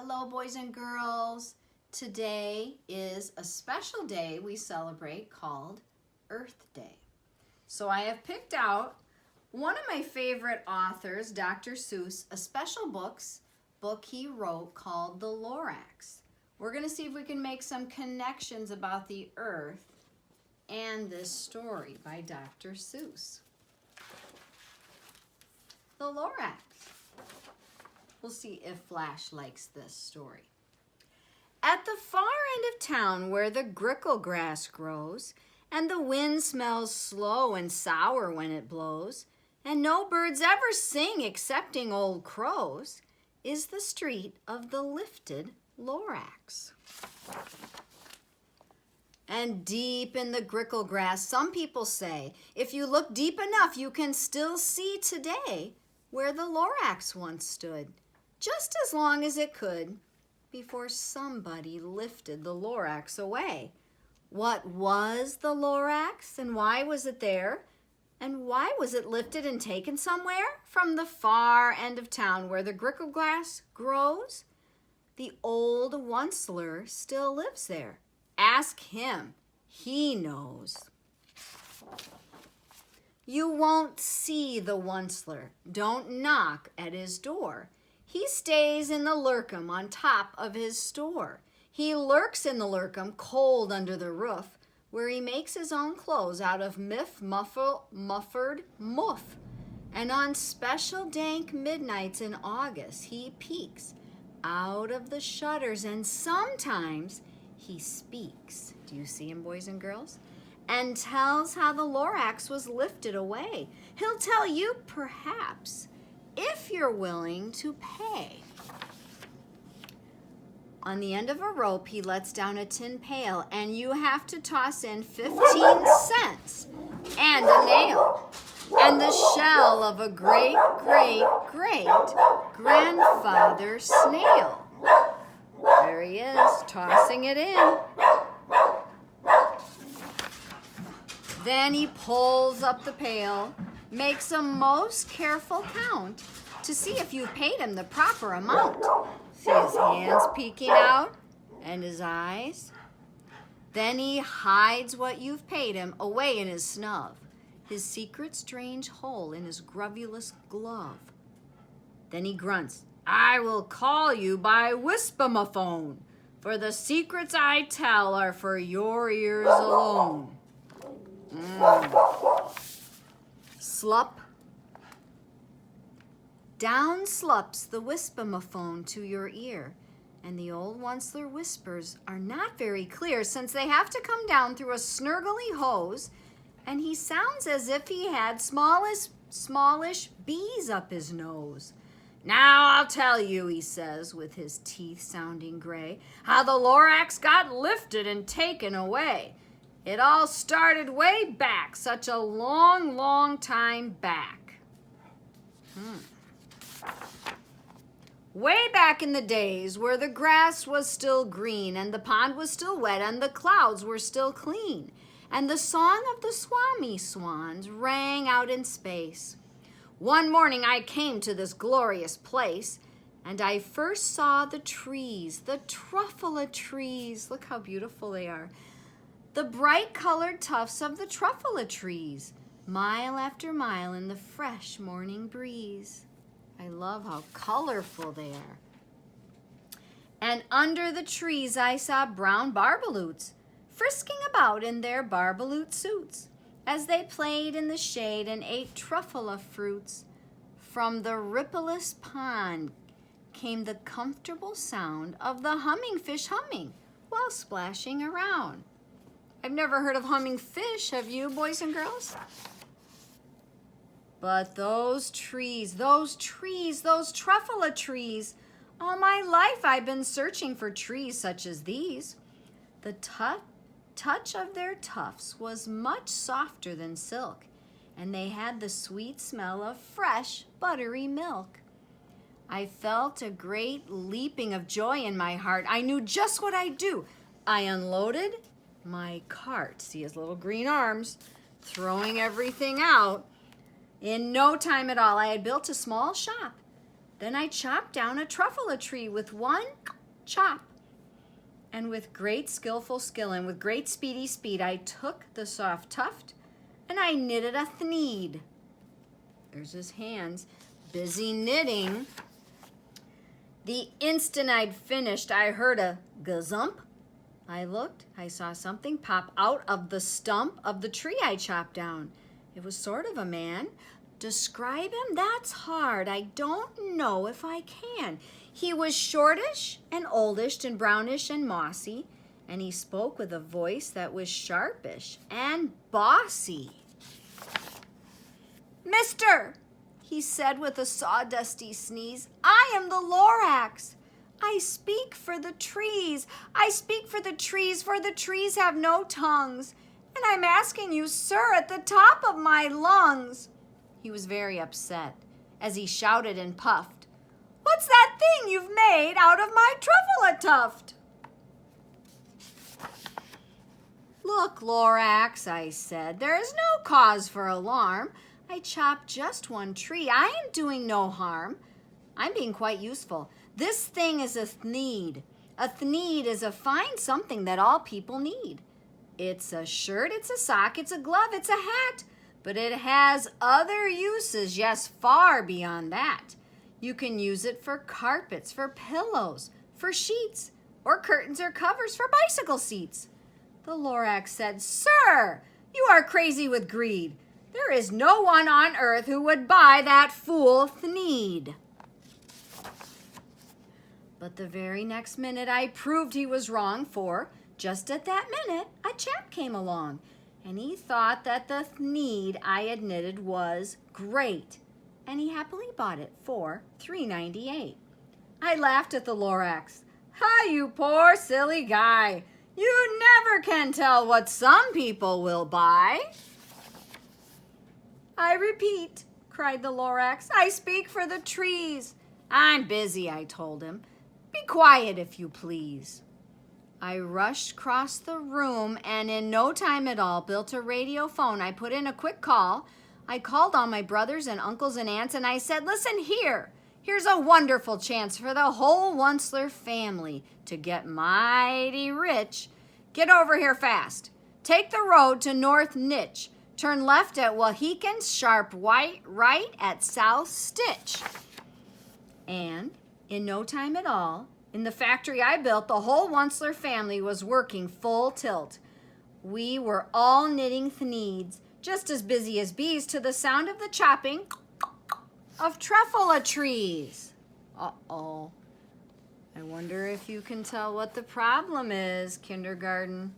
Hello, boys and girls. Today is a special day we celebrate called Earth Day. So I have picked out one of my favorite authors, Dr. Seuss, a special book he wrote called the Lorax. We're going to see if we can make some connections about the Earth and this story by Dr. Seuss. The Lorax. We'll see if Flash likes this story. At the far end of town where the grickle grass grows, and the wind smells slow and sour when it blows, and no birds ever sing excepting old crows, is the street of the lifted Lorax. And deep in the grickle grass, some people say, if you look deep enough, you can still see today where the Lorax once stood, just as long as it could, before somebody lifted the Lorax away. What was the Lorax, and why was it there? And why was it lifted and taken somewhere? From the far end of town where the grickle grass grows? The old Onceler still lives there. Ask him, he knows. You won't see the Onceler. Don't knock at his door. He stays in the lurkum on top of his store. He lurks in the lurkum, cold under the roof, where he makes his own clothes out of muffered muff. And on special dank midnights in August, he peeks out of the shutters, and sometimes he speaks. Do you see him, boys and girls? And tells how the Lorax was lifted away. He'll tell you, perhaps, if you're willing to pay. On the end of a rope, he lets down a tin pail, and you have to toss in 15 cents and a nail and the shell of a great, great, great grandfather snail. There he is, tossing it in. Then he pulls up the pail, makes a most careful count to see if you've paid him the proper amount. See his hands peeking out and his eyes. Then he hides what you've paid him away in his snub, his secret strange hole in his grovulous glove. Then he grunts, I will call you by whisper-ma-phone, for the secrets I tell are for your ears alone. Slup. Down slups the whisper-ma-phone to your ear, and the old Onceler whispers are not very clear since they have to come down through a snurgly hose, and he sounds as if he had smallish bees up his nose. Now I'll tell you, he says, with his teeth sounding gray, how the Lorax got lifted and taken away. It all started way back, such a long, long time back. Way back in the days where the grass was still green and the pond was still wet and the clouds were still clean and the song of the swami swans rang out in space. One morning I came to this glorious place and I first saw the trees, the truffula trees. Look how beautiful they are. The bright colored tufts of the truffula trees, mile after mile in the fresh morning breeze. I love how colorful they are. And under the trees I saw brown barbaloots frisking about in their barbaloot suits as they played in the shade and ate truffula fruits. From the rippleless pond came the comfortable sound of the humming fish humming while splashing around. I've never heard of humming fish, have you, boys and girls? But those trees, those truffula trees, all my life I've been searching for trees such as these. The touch of their tufts was much softer than silk, and they had the sweet smell of fresh, buttery milk. I felt a great leaping of joy in my heart. I knew just what I'd do. I unloaded my cart. See his little green arms, throwing everything out. In no time at all, I had built a small shop Then I chopped down a truffle tree with one chop. And with great skillful skill and with great speedy speed, I took the soft tuft and I knitted a thneed. There's his hands, busy knitting. The instant I'd finished, I heard a gazump. I looked, I saw something pop out of the stump of the tree I chopped down. It was sort of a man. Describe him? That's hard. I don't know if I can. He was shortish and oldish and brownish and mossy, and he spoke with a voice that was sharpish and bossy. "Mister," he said with a sawdusty sneeze, "I am the Lorax. I speak for the trees. I speak for the trees have no tongues. And I'm asking you, sir, at the top of my lungs." He was very upset as he shouted and puffed, "What's that thing you've made out of my truffle tuft?" "Look, Lorax," I said, "there is no cause for alarm. I chopped just one tree. I am doing no harm. I'm being quite useful. This thing is a thneed. A thneed is a fine something that all people need. It's a shirt, it's a sock, it's a glove, it's a hat. But it has other uses, yes, far beyond that. You can use it for carpets, for pillows, for sheets, or curtains or covers for bicycle seats." The Lorax said, "Sir, you are crazy with greed. There is no one on earth who would buy that fool thneed." But the very next minute I proved he was wrong, for just at that minute a chap came along, and he thought that the thneed I had knitted was great, and he happily bought it for $3.98. I laughed at the Lorax. "Hi, you poor silly guy. You never can tell what some people will buy." "I repeat," cried the Lorax, "I speak for the trees." "I'm busy," I told him. "Be quiet, if you please." I rushed across the room and in no time at all built a radio phone. I put in a quick call. I called all my brothers and uncles and aunts and I said, "Listen here. Here's a wonderful chance for the whole Wunsler family to get mighty rich. Get over here fast. Take the road to North Nitch. Turn left at Wahekins, sharp right at South Stitch." And in no time at all, in the factory I built, the whole Wunsler family was working full tilt. We were all knitting thneeds, just as busy as bees, to the sound of the chopping of truffle trees. Uh-oh. I wonder if you can tell what the problem is, kindergarten.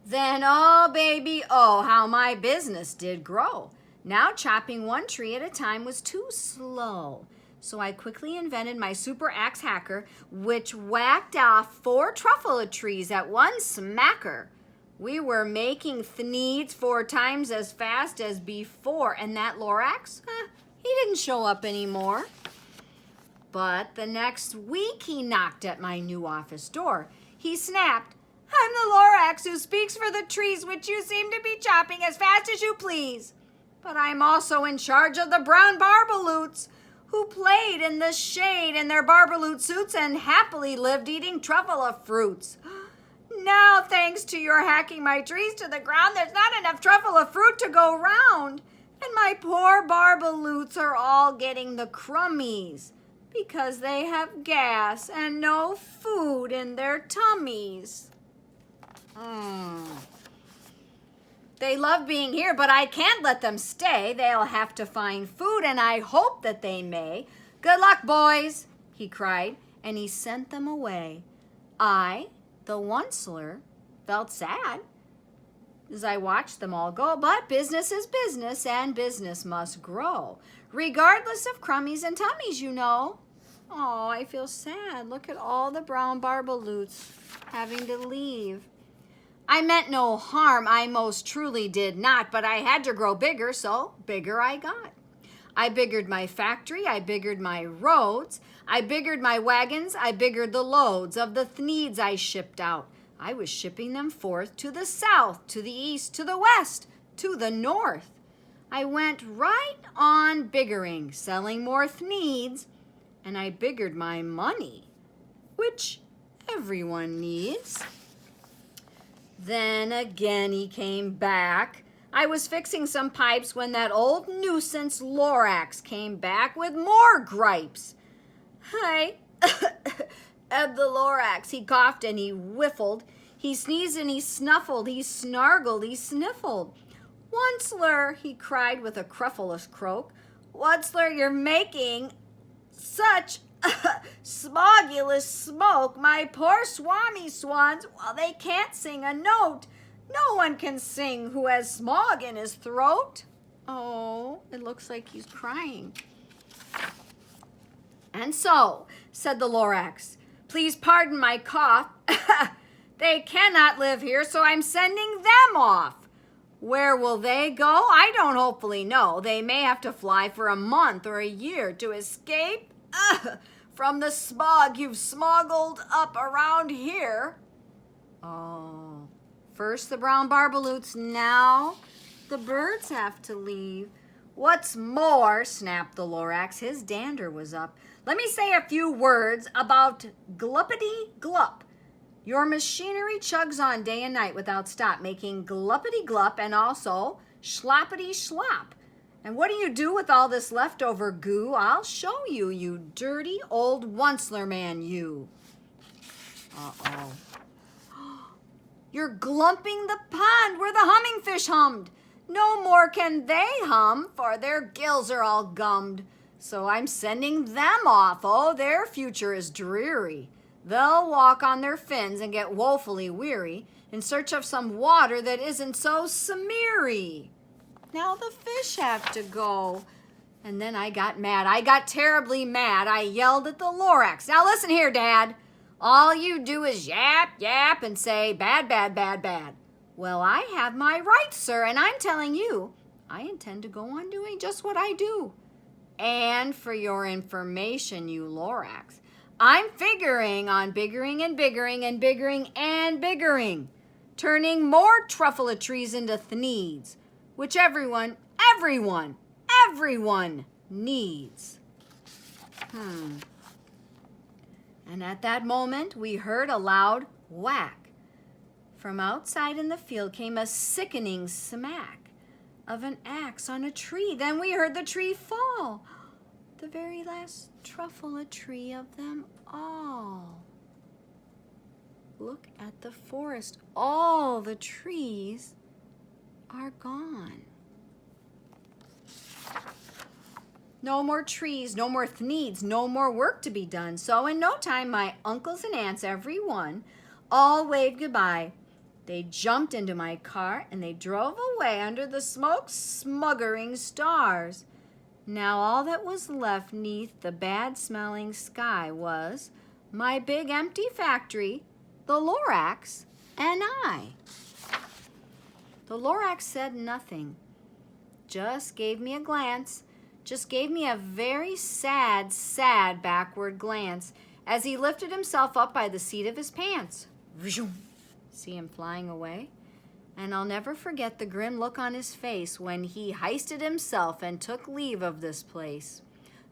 Then, oh baby, oh, how my business did grow. Now chopping one tree at a time was too slow. So I quickly invented my super axe hacker, which whacked off 4 truffle trees at one smacker. We were making thneeds 4 times as fast as before, and that Lorax, he didn't show up anymore. But the next week he knocked at my new office door. He snapped, "I'm the Lorax who speaks for the trees which you seem to be chopping as fast as you please. But I'm also in charge of the brown barbaloots, who played in the shade in their barbaloot suits and happily lived eating truffle fruits. Now, thanks to your hacking my trees to the ground, there's not enough truffle fruit to go round, and my poor barbaloots are all getting the crummies because they have gas and no food in their tummies." They love being here, but I can't let them stay. They'll have to find food, and I hope that they may. Good luck, boys, he cried, and he sent them away. I, the Wunsler, felt sad as I watched them all go, but business is business, and business must grow, regardless of crummies and tummies, you know. Oh, I feel sad. Look at all the brown barbaloots having to leave. I meant no harm, I most truly did not, but I had to grow bigger, so bigger I got. I biggered my factory, I biggered my roads, I biggered my wagons, I biggered the loads of the thneeds I shipped out. I was shipping them forth to the south, to the east, to the west, to the north. I went right on biggering, selling more thneeds and I biggered my money, which everyone needs. Then again he came back. I was fixing some pipes when that old nuisance Lorax came back with more gripes. I ebbed the Lorax. He coughed and he whiffled. He sneezed and he snuffled. He snargled, he sniffled. Onceler, he cried with a cruffulous croak. Onceler, you're making such smogulous smoke. My poor swami swans, well, they can't sing a note. No one can sing who has smog in his throat. Oh, it looks like he's crying. And so, said the Lorax, please pardon my cough. They cannot live here, so I'm sending them off. Where will they go? I don't hopefully know. They may have to fly for a month or a year to escape from the smog you've smoggled up around here. Oh, first the brown barbaloots, now the birds have to leave. What's more, snapped the Lorax, his dander was up. Let me say a few words about gluppity-glup. Your machinery chugs on day and night without stop, making gluppity-glup and also sloppity-slop. And what do you do with all this leftover goo? I'll show you, you dirty old Onceler man, you. Uh-oh. You're glumping the pond where the humming fish hummed. No more can they hum, for their gills are all gummed. So I'm sending them off. Oh, their future is dreary. They'll walk on their fins and get woefully weary in search of some water that isn't so smeary. Now the fish have to go. And then I got mad. I got terribly mad. I yelled at the Lorax. Now listen here, Dad. All you do is yap, yap, and say bad, bad, bad, bad. Well, I have my rights, sir, and I'm telling you, I intend to go on doing just what I do. And for your information, you Lorax, I'm figuring on biggering and biggering and biggering and biggering, turning more truffula trees into thneeds, which everyone needs. And at that moment, we heard a loud whack. From outside in the field came a sickening smack of an axe on a tree. Then we heard the tree fall, the very last truffula tree of them all. Look at the forest. All the trees are gone. No more trees, no more thneeds, no more work to be done. So in no time, my uncles and aunts, every one, all waved goodbye. They jumped into my car and they drove away under the smoke-smothering stars. Now all that was left 'neath the bad-smelling sky was my big empty factory, the Lorax, and I. The Lorax said nothing, just gave me a glance, just gave me a very sad, sad backward glance as he lifted himself up by the seat of his pants. See him flying away? And I'll never forget the grim look on his face when he heisted himself and took leave of this place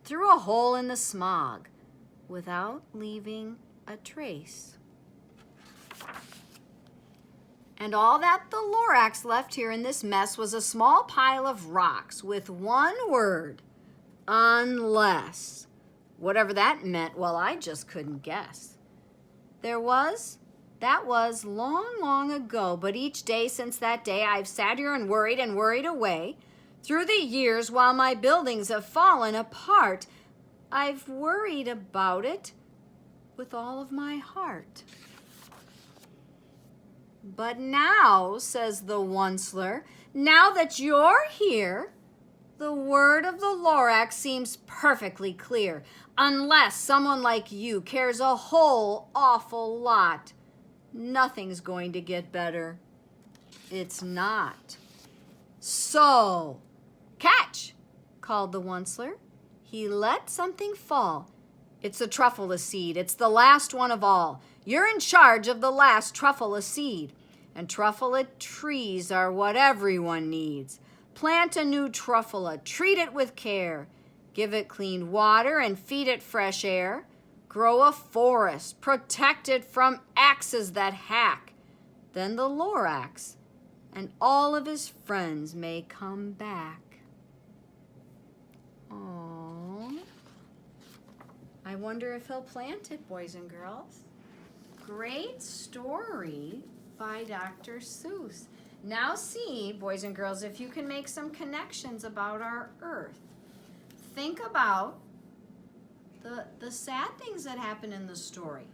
through a hole in the smog without leaving a trace. And all that the Lorax left here in this mess was a small pile of rocks with one word, unless. Whatever that meant, well, I just couldn't guess. That was long, long ago, but each day since that day I've sat here and worried away. Through the years while my buildings have fallen apart, I've worried about it with all of my heart. But now, says the Onceler, now that you're here, the word of the Lorax seems perfectly clear, unless someone like you cares a whole awful lot. Nothing's going to get better. It's not. So, catch, called the Onceler. He let something fall. It's a truffula seed. It's the last one of all. You're in charge of the last truffula seed. And truffula trees are what everyone needs. Plant a new truffula. Treat it with care. Give it clean water and feed it fresh air. Grow a forest, protect it from axes that hack. Then the Lorax and all of his friends may come back. Oh, I wonder if he'll plant it, boys and girls. Great story by Dr. Seuss. Now see, boys and girls, if you can make some connections about our earth. Think about the sad things that happen in the story.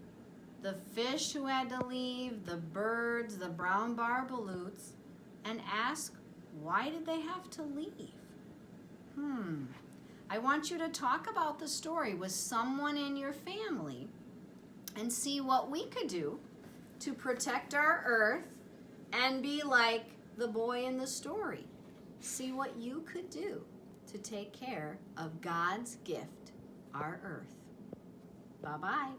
The fish who had to leave, the birds, the brown barbaloots, and ask, why did they have to leave? I want you to talk about the story with someone in your family and see what we could do to protect our earth and be like the boy in the story. See what you could do to take care of God's gift, our earth. Bye-bye.